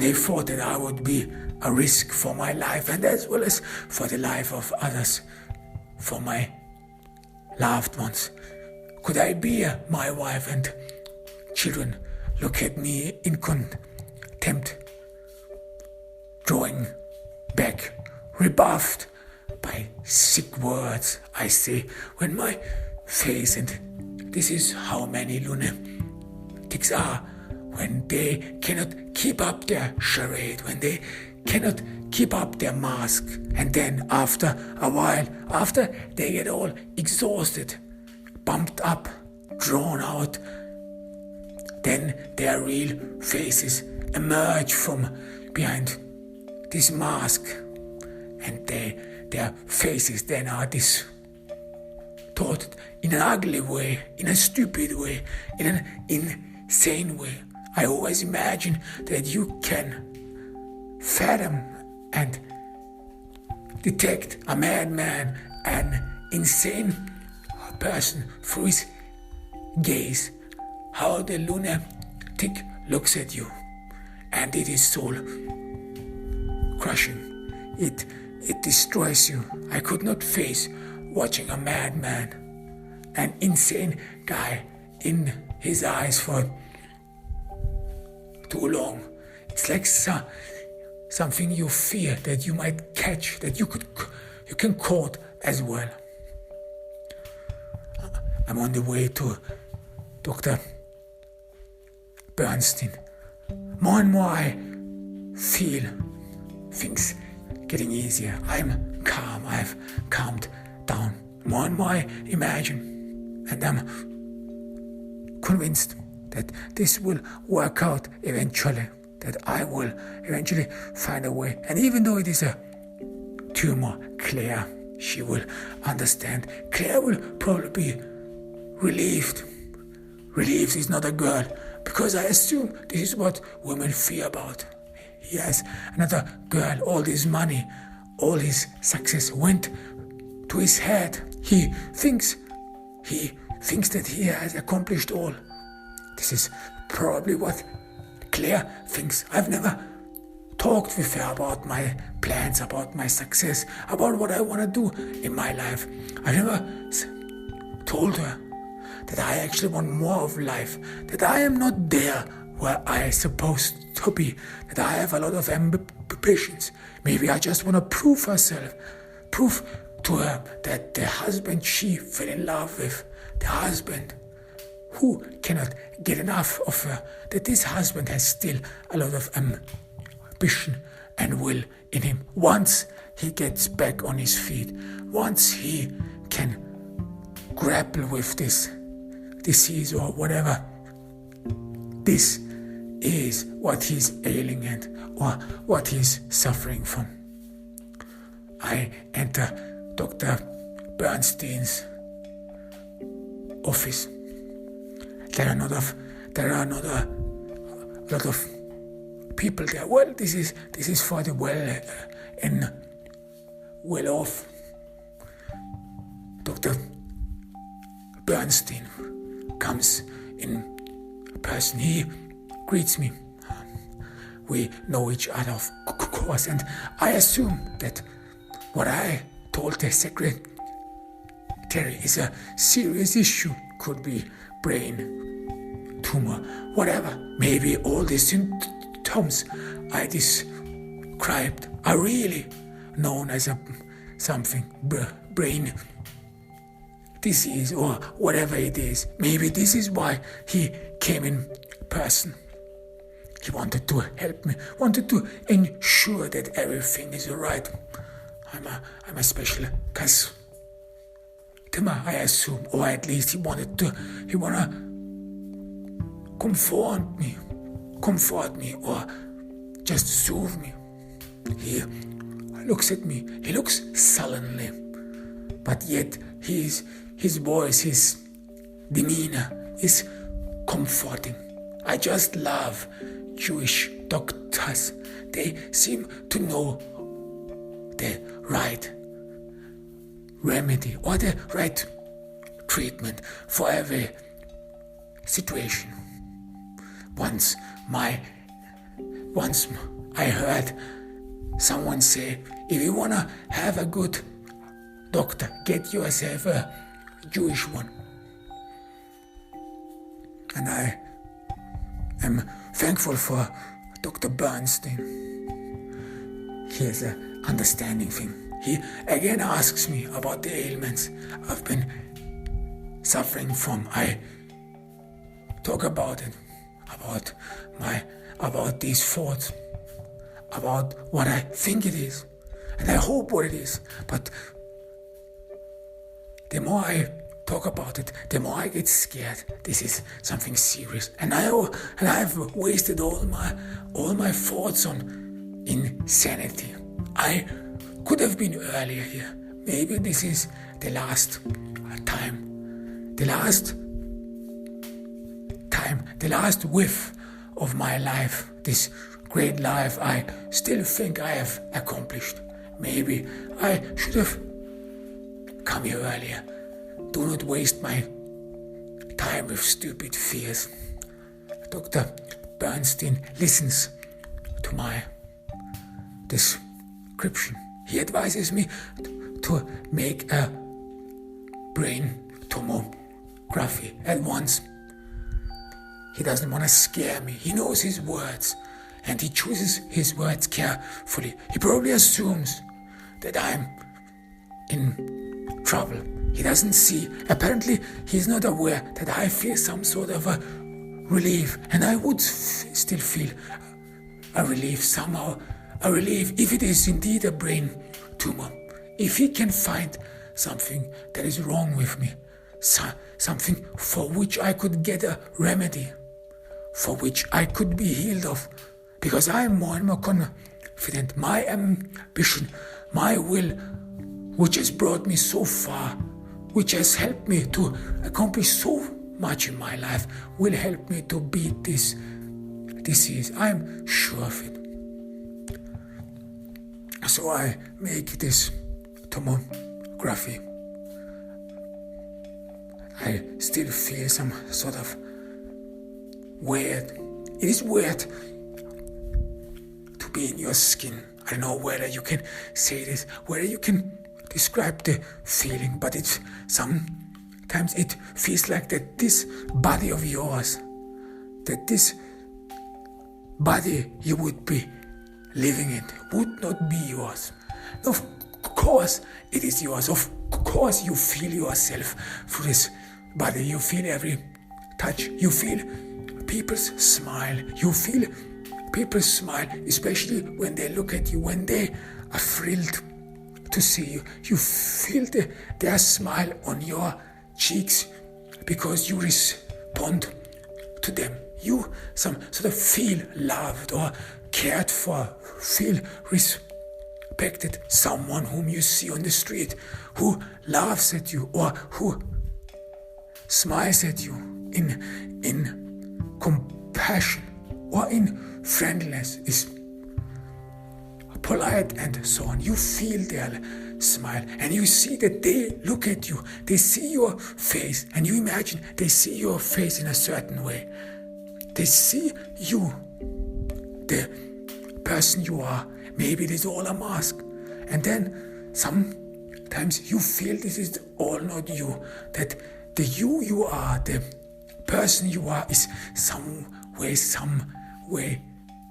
and they thought that I would be a risk for my life and as well as for the life of others, for my loved ones. Could I bear my wife and children look at me in contempt, drawing back, rebuffed by sick words I say when my face, and this is how many lunatics are when they cannot keep up their charade, when they cannot keep up their mask, and then after a while, after they get all exhausted, pumped up, drawn out, then their real faces emerge from behind this mask, and their faces then are distorted in an ugly way, in a stupid way, in an insane way. I always imagine that you can fathom and detect a madman, an insane person through his gaze, how the lunatic looks at you, and it is soul crushing. It destroys you. I could not face watching a madman, an insane guy, in his eyes for too long. It's like something you fear that you might catch, that you can caught as well. I'm on the way to Dr. Bernstein. More and more I feel things getting easier. I'm calm. I've calmed down. More and more I imagine, and I'm convinced that this will work out eventually, that I will eventually find a way. And even though it is a tumor, Claire, she will understand. Claire will probably be relieved. Relieved is not a girl, because I assume this is what women fear about. He has another girl. All this money, all his success went to his head. He thinks that he has accomplished all. This is probably what Claire thinks. I've never talked with her about my plans, about my success, about what I want to do in my life. I never told her that I actually want more of life, that I am not there where I am supposed to be, that I have a lot of ambitions. Maybe I just want to prove to her that the husband she fell in love with, the husband who cannot get enough of her, that this husband has still a lot of ambition and will in him. Once he gets back on his feet, once he can grapple with this disease or whatever, this is what he's ailing at or what he's suffering from. I enter Dr. Bernstein's office. There are not a lot of people there. Well, this is for the well off. Dr. Bernstein comes in person. He greets me. We know each other, of course, and I assume that what I told the secretary is a serious issue. Could be brain tumor, whatever. Maybe all the symptoms I described are really known as something brain disease or whatever it is. Maybe this is why he came in person. He wanted to help me, wanted to ensure that everything is alright. I'm a special customer, I assume, or at least he wanna comfort me, or just soothe me. He looks at me. He looks sullenly, but yet his voice, his demeanor is comforting. I just love Jewish doctors. They seem to know the right remedy or the right treatment for every situation. Once my once I heard someone say, if you want to have a good doctor, get yourself a Jewish one. And I am thankful for Dr. Bernstein. He has an understanding thing. He again asks me about the ailments I've been suffering from. I talk about it, about these thoughts, about what I think it is, and I hope what it is. But the more I talk about it, the more I get scared. This is something serious, and I've wasted all my thoughts on insanity. I could have been earlier here. Maybe this is the last time, the last whiff of my life, this great life I still think I have accomplished. Maybe I should have come here earlier. Do not waste my time with stupid fears. Dr. Bernstein listens to my description. He advises me to make a brain tomography at once. He doesn't want to scare me. He knows his words, and he chooses his words carefully. He probably assumes that I'm in trouble. He doesn't see. Apparently, he's not aware that I feel some sort of a relief, and I would still feel a relief somehow. A relief if it is indeed a brain tumor. If he can find something that is wrong with me, something for which I could get a remedy, for which I could be healed of, because I am more and more confident. My ambition, my will, which has brought me so far, which has helped me to accomplish so much in my life, will help me to beat this disease. I am sure of it. So I make this tomography. I still feel some sort of weird. It is weird to be in your skin. I don't know whether you can say this, whether you can describe the feeling, but sometimes it feels like that this body of yours, that this body you would be living in would not be yours. Of course it is yours. Of course you feel yourself through this body. You feel every touch. You feel people's smile. You feel people's smile, especially when they look at you, when they are thrilled to see you. You feel their smile on your cheeks because you respond to them. You some sort of feel loved or cared for, feel respected. Someone whom you see on the street who laughs at you or who smiles at you in compassion or in friendliness, is polite and so on. You feel their smile and you see that they look at you, they see your face, and you imagine they see your face in a certain way. They see you, the person you are. Maybe it is all a mask. And then sometimes you feel this is all not you, that the you are, the person you are, is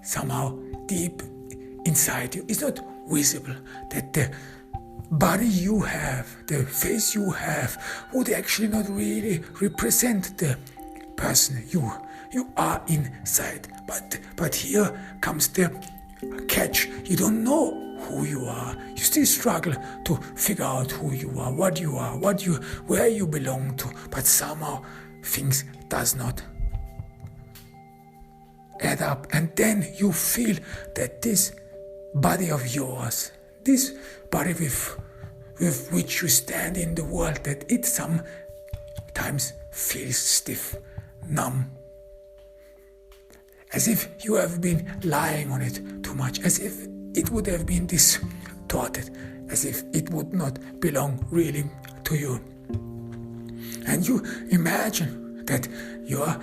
somehow deep inside you. It's not visible, that the body you have, the face you have, would actually not really represent the person you are inside. But here comes the catch. You don't know who you are. You still struggle to figure out who you are, where you belong to. But somehow things does not add up. And then you feel that this body of yours, this body with which you stand in the world, that it sometimes feels stiff, numb, as if you have been lying on it too much, as if it would have been distorted, as if it would not belong really to you. And you imagine that your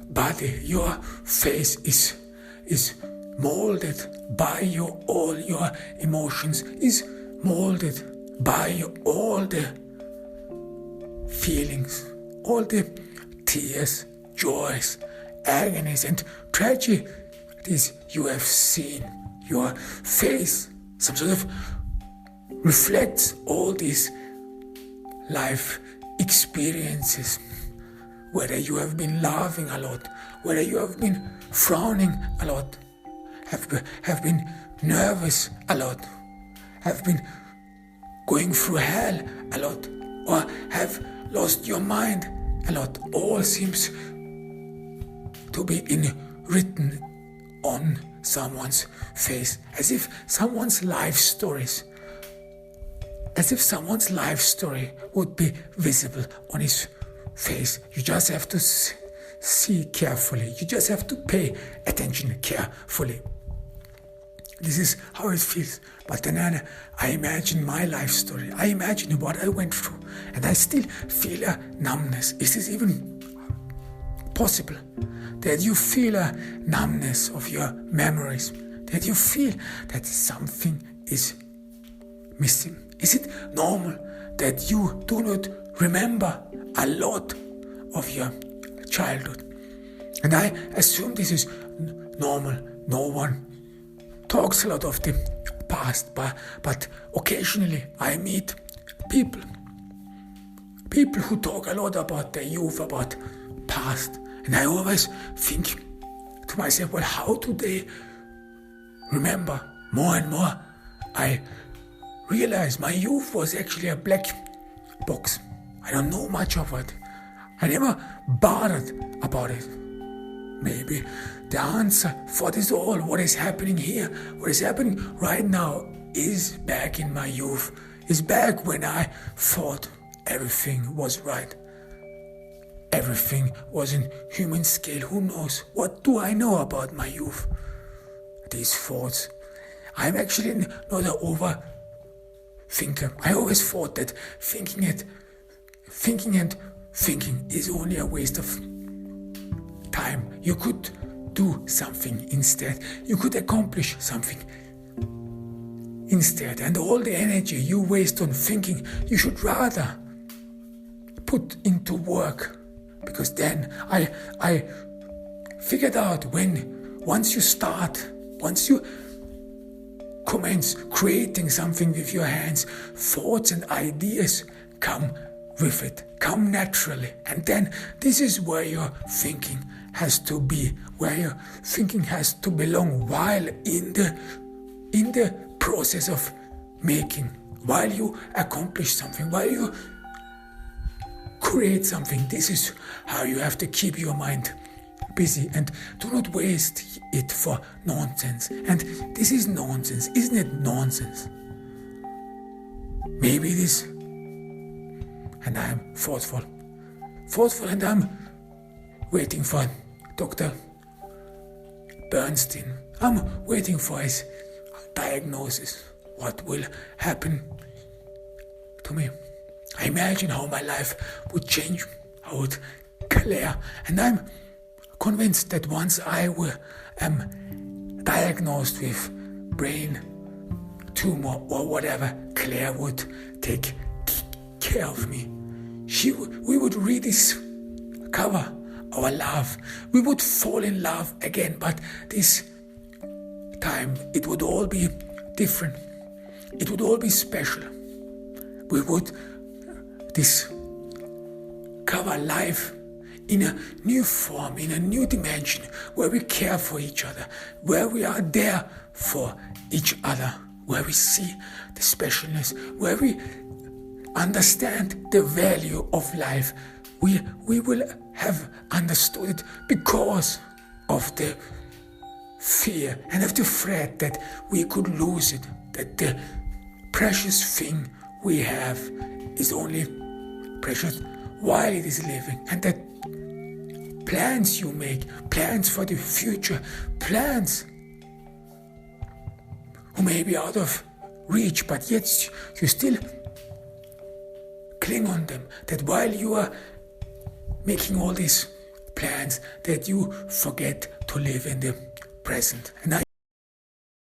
body, your face is is molded by all your emotions, is molded by all the feelings, all the tears, joys, agonies and tragedies you have seen. Your face, some sort of reflects all these life experiences. Whether you have been laughing a lot, whether you have been frowning a lot, have been nervous a lot, have been going through hell a lot, or have lost your mind a lot, all seems to be written on someone's face, as if someone's life story would be visible on his face. You just have to see carefully. You just have to pay attention carefully. This is how it feels. But then I imagine my life story. I imagine what I went through, and I still feel a numbness. Is this even possible? That you feel a numbness of your memories, that you feel that something is missing. Is it normal that you do not remember a lot of your childhood? And I assume this is normal. No one talks a lot of the past, but occasionally I meet people who talk a lot about their youth, about past. And I always think to myself, well, how do they remember more and more? I realize my youth was actually a black box. I don't know much of it. I never bothered about it. Maybe the answer for this all, what is happening here, what is happening right now, is back in my youth, is back when I thought everything was right. Everything was in human scale. Who knows? What do I know about my youth? These thoughts. I'm actually not an overthinker. I always thought that thinking and thinking is only a waste of time. You could do something instead. You could accomplish something instead. And all the energy you waste on thinking, you should rather put into work. Because then I figured out once you commence creating something with your hands, thoughts and ideas come with it, come naturally. And then this is where your thinking has to be, where your thinking has to belong, while in the process of making, while you accomplish something, while you create something. This is how you have to keep your mind busy, and do not waste it for nonsense. And this is nonsense, isn't it? Nonsense. Maybe this. And I'm thoughtful, and I'm waiting for Dr. Bernstein. I'm waiting for his diagnosis. What will happen to me? I imagine how my life would change, how it would clear, and I'm convinced that once I am diagnosed with brain tumor or whatever, Claire would take care of me. We would rediscover our love. We would fall in love again, but this time it would all be different. It would all be special. We would discover life in a new form, in a new dimension, where we care for each other, where we are there for each other, where we see the specialness, where we understand the value of life. We will have understood it because of the fear and of the threat that we could lose it, that the precious thing we have is only precious while it is living, and that plans you make, plans for the future, plans who may be out of reach, but yet you still cling on them, that while you are making all these plans, that you forget to live in the present. And I